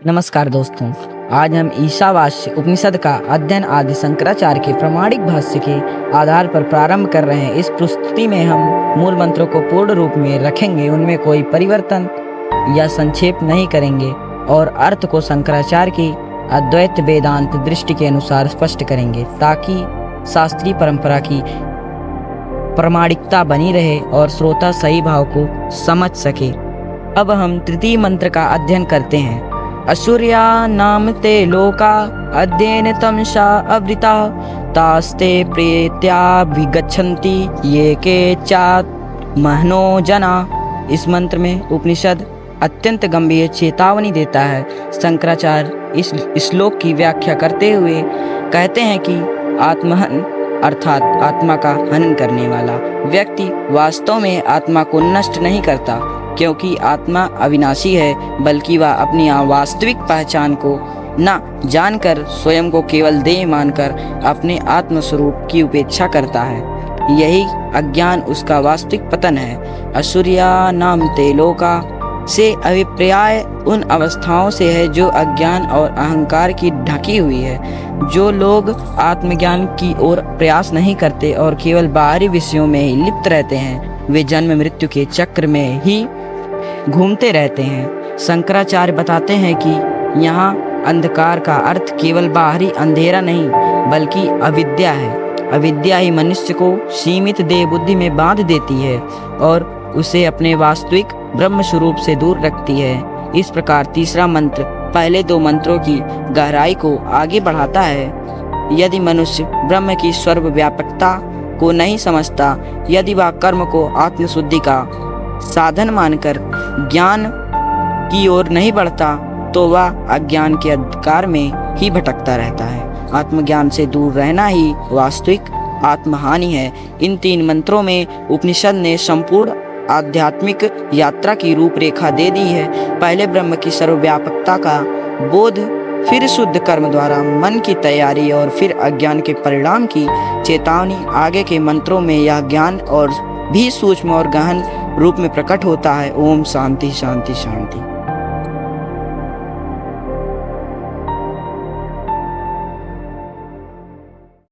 नमस्कार दोस्तों, आज हम ईशावास्य उपनिषद का अध्ययन आदि शंकराचार्य के प्रामाणिक भाष्य के आधार पर प्रारंभ कर रहे हैं। इस प्रस्तुति में हम मूल मंत्रों को पूर्ण रूप में रखेंगे, उनमें कोई परिवर्तन या संक्षेप नहीं करेंगे और अर्थ को शंकराचार्य की अद्वैत वेदांत दृष्टि के अनुसार स्पष्ट करेंगे ताकि शास्त्रीय परंपरा की प्रामाणिकता बनी रहे और श्रोता सही भाव को समझ सके। अब हम तृतीय मंत्र का अध्ययन करते हैं। असुर्या नाम ते लोका अध्ययन तमसा अवृता तास्ते प्रेत्याभिगच्छन्ति ये के चात महनो जना। इस मंत्र में उपनिषद अत्यंत गंभीर चेतावनी देता है। शंकराचार्य इस श्लोक की व्याख्या करते हुए कहते हैं कि आत्महन अर्थात आत्मा का हनन करने वाला व्यक्ति वास्तव में आत्मा को नष्ट नहीं करता, क्योंकि आत्मा अविनाशी है, बल्कि वह अपनी वास्तविक पहचान को न जानकर स्वयं को केवल देह मानकर अपने आत्म स्वरूप की उपेक्षा करता है। यही अज्ञान उसका वास्तविक पतन है। असुर्या नाम ते लोका से अभिप्राय उन अवस्थाओं से है जो अज्ञान और अहंकार की ढकी हुई है। जो लोग आत्मज्ञान की ओर प्रयास नहीं करते और केवल बाहरी विषयों में ही लिप्त रहते हैं, वे जन्म मृत्यु के चक्र में ही घूमते रहते हैं। शंकराचार्य बताते हैं कि यहाँ अंधकार का अर्थ केवल बाहरी अंधेरा नहीं, बल्कि अविद्या है। अविद्या ही मनुष्य को सीमित देह बुद्धि में बांध देती है और उसे अपने वास्तविक ब्रह्म स्वरूप से दूर रखती है। इस प्रकार तीसरा मंत्र पहले दो मंत्रों की गहराई को आगे बढ़ाता है। यदि मनुष्य ब्रह्म की सर्वव्यापकता को नहीं समझता, यदि वह कर्म को आत्मशुद्धि का साधन मानकर ज्ञान की ओर नहीं बढ़ता, तो वह अज्ञान के अंधकार में ही भटकता रहता है। आत्मज्ञान से दूर रहना ही वास्तविक आत्महानि है। इन तीन मंत्रों में उपनिषद ने संपूर्ण आध्यात्मिक यात्रा की रूपरेखा दे दी है। पहले ब्रह्म की सर्वव्यापकता का बोध, फिर शुद्ध कर्म द्वारा मन की तैयारी और फिर अज्ञान के परिणाम की चेतावनी। आगे के मंत्रों में यह ज्ञान और भी सूक्ष्म और गहन रूप में प्रकट होता है। ओम शांति शांति शांति।